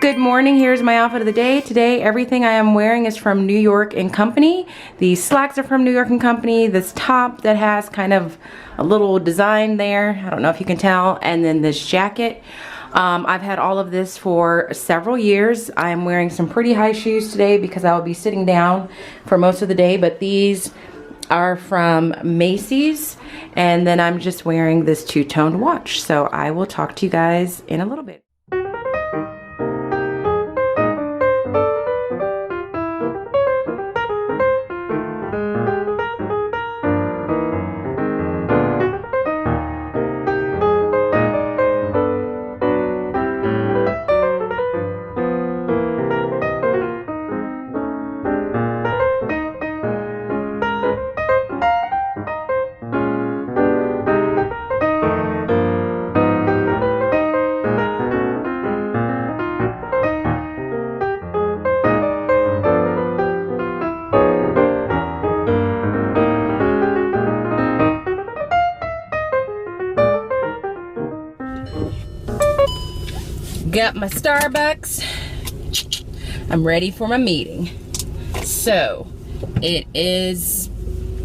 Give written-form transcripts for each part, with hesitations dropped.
Good morning, here's my outfit of the day. Today, everything I am wearing is from New York & Company. These slacks are from New York & Company. This top that has kind of a little design there, I don't know if you can tell, and then this jacket. I've had all of this for several years. I am wearing some pretty high shoes today because I will be sitting down for most of the day, but these are from Macy's, and then I'm just wearing this two-toned watch. So I will talk to you guys in a little bit. Got my Starbucks. I'm ready for my meeting. So it is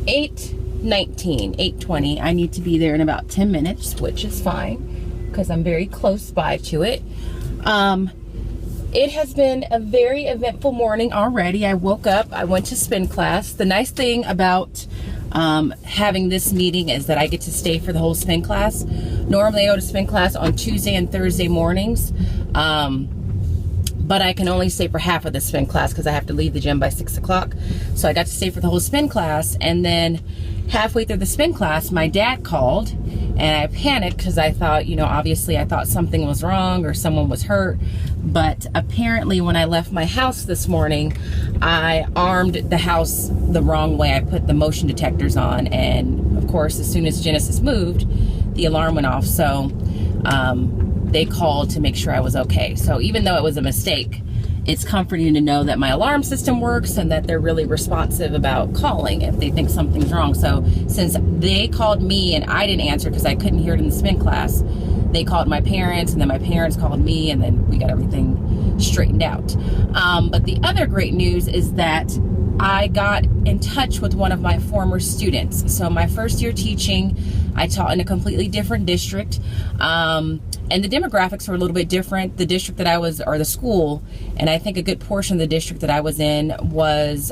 8:19, 8:20. I need to be there in about 10 minutes, which is fine because I'm very close by to it. It has been a very eventful morning already. I woke up, I went to spin class. The nice thing about having this meeting is that I get to stay for the whole spin class. Normally I go to spin class on Tuesday and Thursday mornings, but I can only stay for half of the spin class because I have to leave the gym by 6 o'clock. So I got to stay for the whole spin class, and then halfway through the spin class, my dad called, and I panicked because I thought, you know, obviously I thought something was wrong or someone was hurt. But apparently when I left my house this morning, I armed the house the wrong way. I put the motion detectors on, and of course, as soon as Genesis moved, the alarm went off. So they called to make sure I was okay. So even though it was a mistake, it's comforting to know that my alarm system works and that they're really responsive about calling if they think something's wrong. So since they called me and I didn't answer because I couldn't hear it in the spin class, they called my parents, and then my parents called me, and then we got everything straightened out. But the other great news is that I got in touch with one of my former students. So my first year teaching, I taught in a completely different district. And the demographics were a little bit different. The district that I was, or the school, and I think a good portion of the district that I was in was,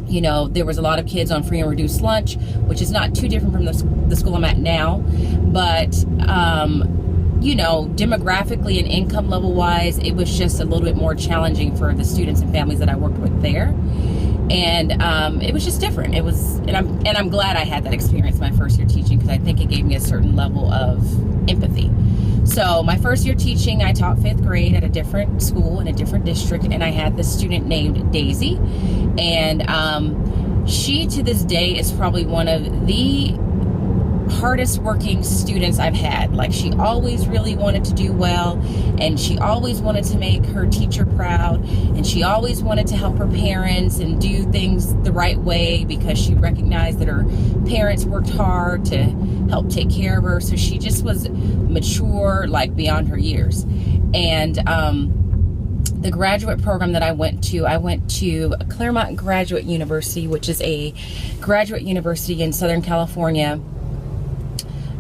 you know, there was a lot of kids on free and reduced lunch, which is not too different from the school I'm at now. But, you know, demographically and income level wise, it was just a little bit more challenging for the students and families that I worked with there. And it was just different. It was, and I'm glad I had that experience my first year teaching, because I think it gave me a certain level of empathy. So my first year teaching, I taught 5th grade at a different school in a different district, and I had this student named Daisy, and she to this day is probably one of the hardest working students I've had. Like, she always really wanted to do well, and she always wanted to make her teacher proud, and she always wanted to help her parents and do things the right way because she recognized that her parents worked hard to help take care of her. So she just was mature, like beyond her years. And the graduate program that I went to Claremont Graduate University, which is a graduate university in Southern California.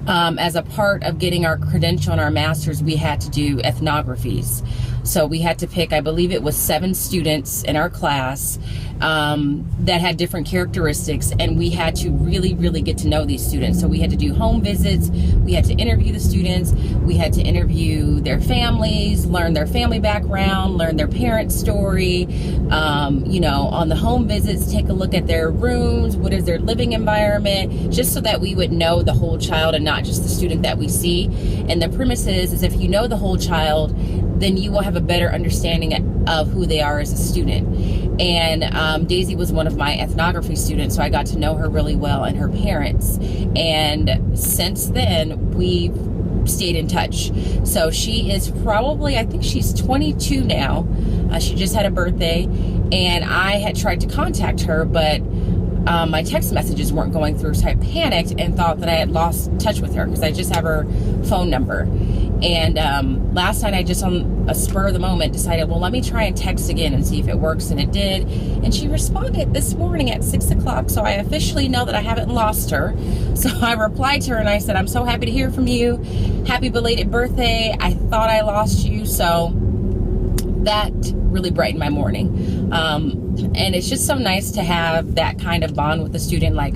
As a part of getting our credential and our master's, we had to do ethnographies. So we had to pick, I believe it was 7 students in our class that had different characteristics, and we had to really, really get to know these students. So we had to do home visits, we had to interview the students, we had to interview their families, learn their family background, learn their parents' story, you know, on the home visits, take a look at their rooms, what is their living environment, just so that we would know the whole child and not just the student that we see. And the premise is if you know the whole child, then you will have a better understanding of who they are as a student. And Daisy was one of my ethnography students, so I got to know her really well and her parents. And since then, we've stayed in touch. So she is probably, I think she's 22 now. She just had a birthday, and I had tried to contact her, but my text messages weren't going through, so I panicked and thought that I had lost touch with her because I just have her phone number. And last night I just on a spur of the moment decided, well, let me try and text again and see if it works, and it did. And she responded this morning at 6 o'clock, so I officially know that I haven't lost her. So I replied to her and I said, I'm so happy to hear from you. Happy belated birthday. I thought I lost you. So that really brightened my morning. And it's just so nice to have that kind of bond with a student. Like,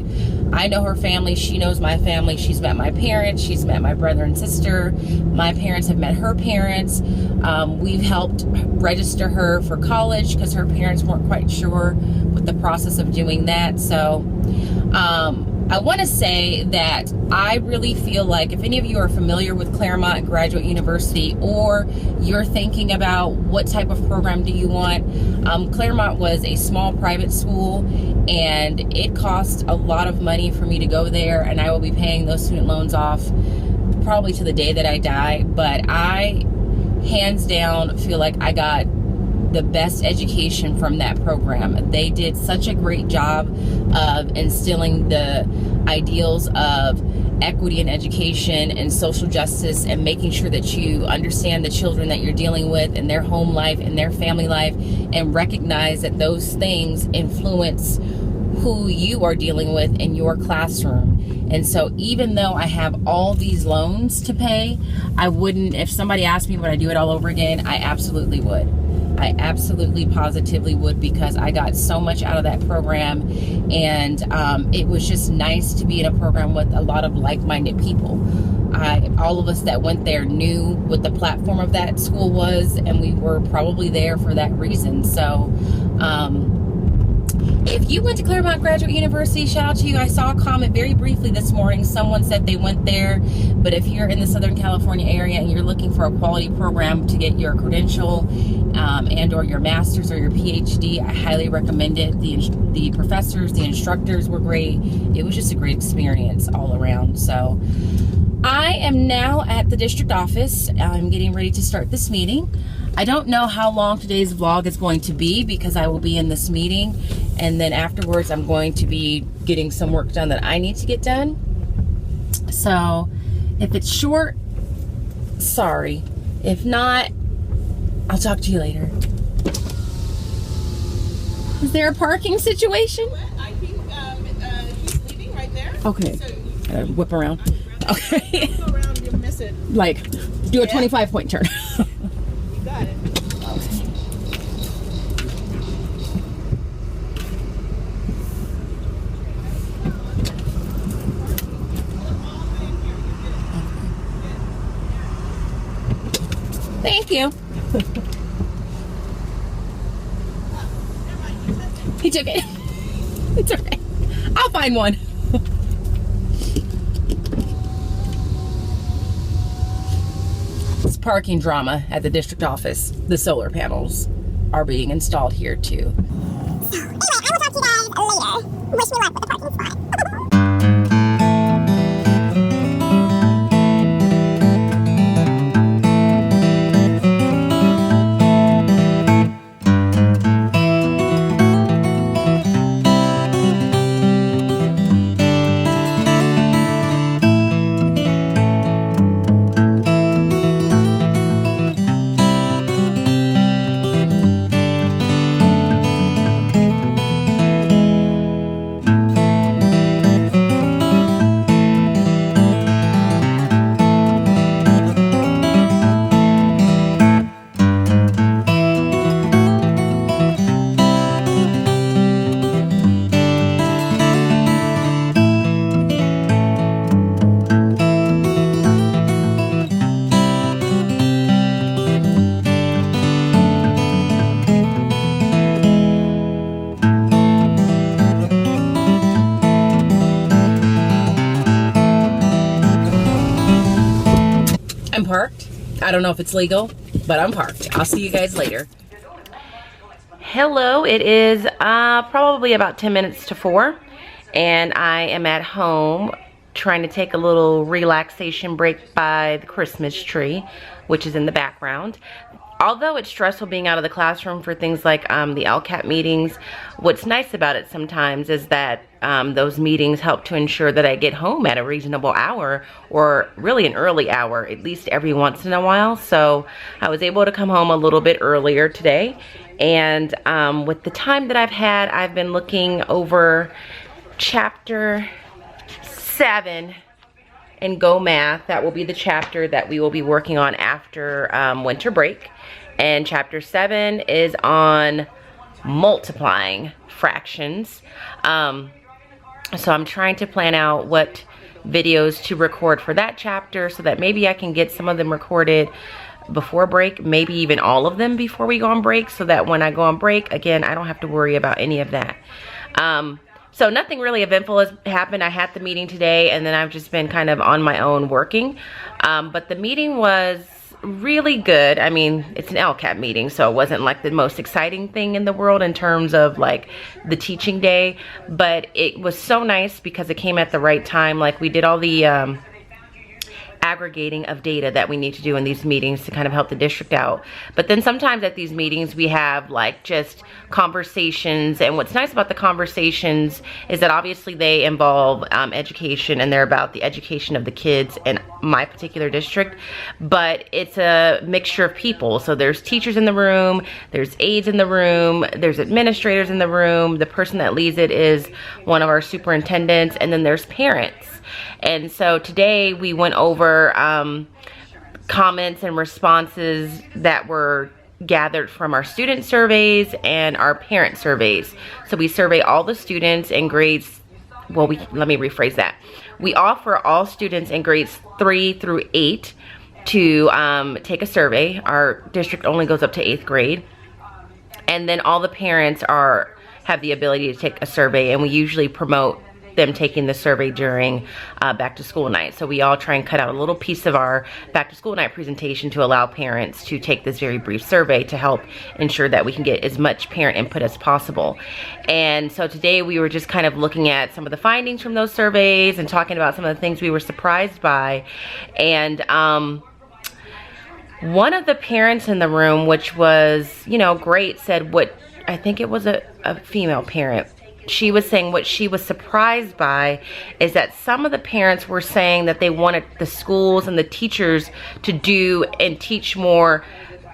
I know her family, she knows my family, she's met my parents, she's met my brother and sister, my parents have met her parents. We've helped register her for college because her parents weren't quite sure with the process of doing that. So I want to say that I really feel like if any of you are familiar with Claremont Graduate University, or you're thinking about what type of program do you want, Claremont was a small private school, and it cost a lot of money for me to go there, and I will be paying those student loans off probably to the day that I die. But I hands down feel like I got the best education from that program. They did such a great job of instilling the ideals of equity in education and social justice, and making sure that you understand the children that you're dealing with and their home life and their family life, and recognize that those things influence who you are dealing with in your classroom. And so even though I have all these loans to pay, I wouldn't, if somebody asked me would I do it all over again, I absolutely would. I absolutely positively would, because I got so much out of that program, and it was just nice to be in a program with a lot of like-minded people. All of us that went there knew what the platform of that school was, and we were probably there for that reason. So if you went to Claremont Graduate University, shout out to you. I saw a comment very briefly this morning. Someone said they went there, but if you're in the Southern California area and you're looking for a quality program to get your credential and or your master's or your PhD, I highly recommend it. The professors, the instructors were great. It was just a great experience all around. So I am now at the district office. I'm getting ready to start this meeting. I don't know how long today's vlog is going to be, because I will be in this meeting, and then afterwards I'm going to be getting some work done that I need to get done. So if it's short, sorry. If not, I'll talk to you later. Is there a parking situation? I think he's leaving right there. Okay. So Whip around. Okay. go around, you'll miss it. Like, do a 25-point turn. You got it. Thank you. He took it. It's okay. I'll find one. It's parking drama at the district office. The solar panels are being installed here too. So, anyway, I will talk to you guys later. Wish me luck with the parking spot. I'm parked. I don't know if it's legal, but I'm parked. I'll see you guys later. Hello, it is probably about 10 minutes to 4, and I am at home trying to take a little relaxation break by the Christmas tree, which is in the background. although it's stressful being out of the classroom for things like the LCAP meetings, what's nice about it sometimes is that those meetings help to ensure that I get home at a reasonable hour, or really an early hour, at least every once in a while. So I was able to come home a little bit earlier today. And with the time that I've had, I've been looking over chapter 7 in Go Math. That will be the chapter that we will be working on after winter break. And chapter 7 is on multiplying fractions. So I'm trying to plan out what videos to record for that chapter so that maybe I can get some of them recorded before break, maybe even all of them before we go on break, so that when I go on break, again, I don't have to worry about any of that. So nothing really eventful has happened. I had the meeting today, and then I've just been kind of on my own working. But the meeting was really good. I mean, it's an LCAP meeting, so it wasn't like the most exciting thing in the world in terms of like the teaching day, but it was so nice because it came at the right time. Like, we did all the aggregating of data that we need to do in these meetings to kind of help the district out. But then sometimes at these meetings we have like just conversations, and what's nice about the conversations is that obviously they involve education, and they're about the education of the kids in my particular district, but it's a mixture of people. So there's teachers in the room, there's aides in the room, there's administrators in the room, the person that leads it is one of our superintendents, and then there's parents. And so today we went over comments and responses that were gathered from our student surveys and our parent surveys. So we survey all the students in grades, well, let me rephrase that. We offer all students in grades 3 through 8 to take a survey. Our district only goes up to 8th grade. And then all the parents have the ability to take a survey, and we usually promote them taking the survey during back to school night. So we all try and cut out a little piece of our back to school night presentation to allow parents to take this very brief survey to help ensure that we can get as much parent input as possible. And so today we were just kind of looking at some of the findings from those surveys and talking about some of the things we were surprised by. And one of the parents in the room, which was, you know, great, said what, I think it was a female parent, she was saying what she was surprised by is that some of the parents were saying that they wanted the schools and the teachers to do and teach more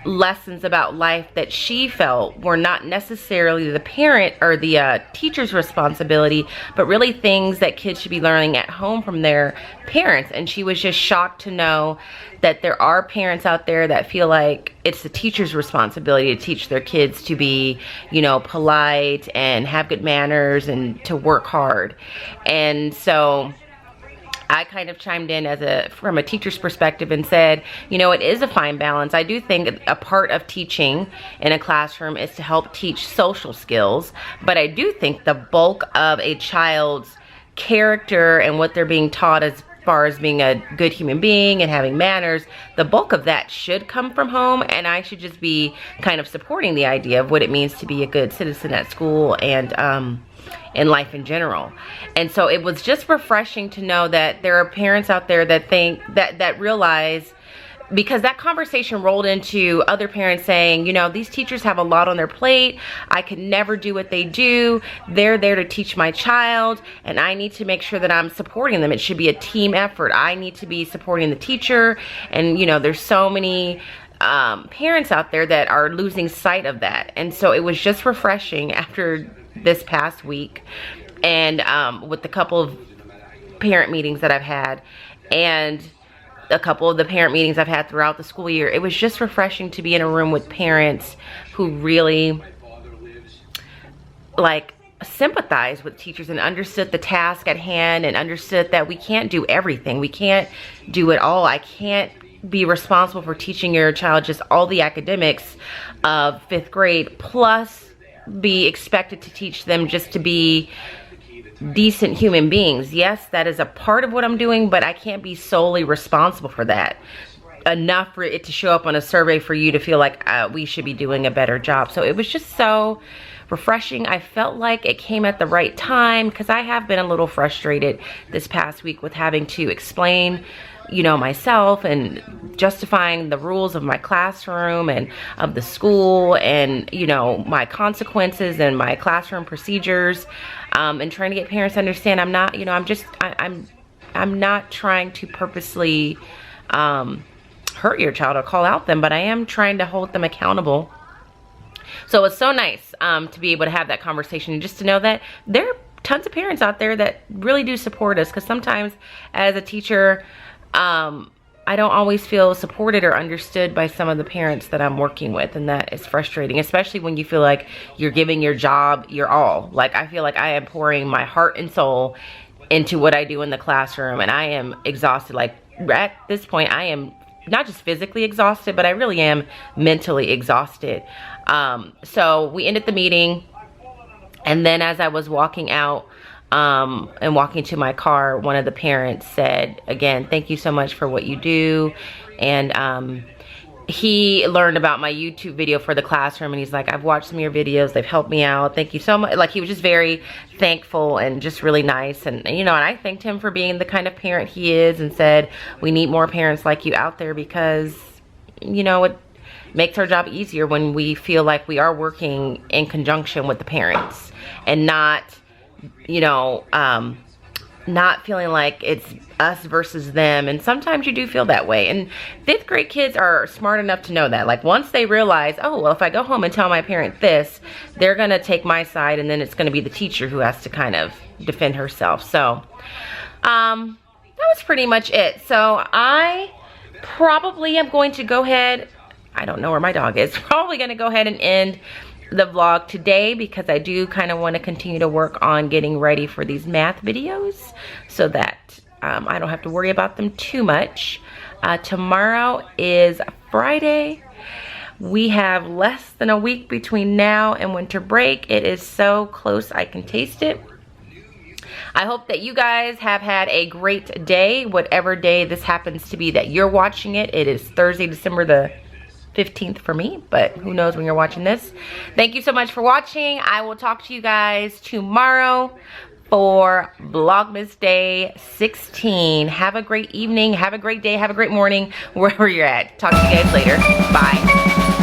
lessons about life that she felt were not necessarily the parent or the teacher's responsibility, but really things that kids should be learning at home from their parents. And she was just shocked to know that there are parents out there that feel like it's the teacher's responsibility to teach their kids to be, you know, polite and have good manners and to work hard. And so I kind of chimed in from a teacher's perspective and said, you know, it is a fine balance. I do think a part of teaching in a classroom is to help teach social skills, but I do think the bulk of a child's character and what they're being taught as far as being a good human being and having manners, the bulk of that should come from home, and I should just be kind of supporting the idea of what it means to be a good citizen at school and in life in general. And so it was just refreshing to know that there are parents out there that think that realize, because that conversation rolled into other parents saying, you know, these teachers have a lot on their plate. I could never do what they do. They're there to teach my child, and I need to make sure that I'm supporting them. It should be a team effort. I need to be supporting the teacher. And, you know, there's so many parents out there that are losing sight of that. And so it was just refreshing after this past week, and with the couple of parent meetings that I've had, and a couple of the parent meetings I've had throughout the school year, it was just refreshing to be in a room with parents who really like sympathized with teachers and understood the task at hand and understood that we can't do everything. We can't do it all. I can't be responsible for teaching your child just all the academics of 5th grade plus be expected to teach them just to be decent human beings. Yes, that is a part of what I'm doing, but I can't be solely responsible for that. Enough for it to show up on a survey for you to feel like we should be doing a better job. So it was just so refreshing. I felt like it came at the right time because I have been a little frustrated this past week with having to explain, you know, myself and justifying the rules of my classroom and of the school and, you know, my consequences and my classroom procedures, and trying to get parents to understand I'm not, you know, I'm not trying to purposely hurt your child or call out them, but I am trying to hold them accountable. So it's so nice to be able to have that conversation and just to know that there are tons of parents out there that really do support us, because sometimes as a teacher, I don't always feel supported or understood by some of the parents that I'm working with, and that is frustrating, especially when you feel like you're giving your job your all. Like, I feel like I am pouring my heart and soul into what I do in the classroom, and I am exhausted. Like, at this point, I am not just physically exhausted, but I really am mentally exhausted. So we ended the meeting, and then as I was walking out, and walking to my car, one of the parents said, again, thank you so much for what you do. And he learned about my YouTube video for the classroom, and he's like, I've watched some of your videos, they've helped me out, thank you so much. Like, he was just very thankful and just really nice. And you know, and I thanked him for being the kind of parent he is, and said, we need more parents like you out there, because, you know, it makes our job easier when we feel like we are working in conjunction with the parents, and not, you know, not feeling like it's us versus them. And sometimes you do feel that way, and 5th grade kids are smart enough to know that. Like, once they realize, oh, well, if I go home and tell my parent this, they're gonna take my side, and then it's gonna be the teacher who has to kind of defend herself. So that was pretty much it. So I probably am going to go ahead, I don't know where my dog is, probably gonna go ahead and end the vlog today, because I do kind of want to continue to work on getting ready for these math videos, so that I don't have to worry about them too much. Tomorrow is Friday. We have less than a week between now and winter break. It is so close, I can taste it. I hope that you guys have had a great day, whatever day this happens to be that you're watching it. It is Thursday, December the 15th for me, but who knows when you're watching this. Thank you so much for watching. I will talk to you guys tomorrow for Vlogmas Day 16. Have a great evening, have a great day, have a great morning, wherever you're at. Talk to you guys later. Bye.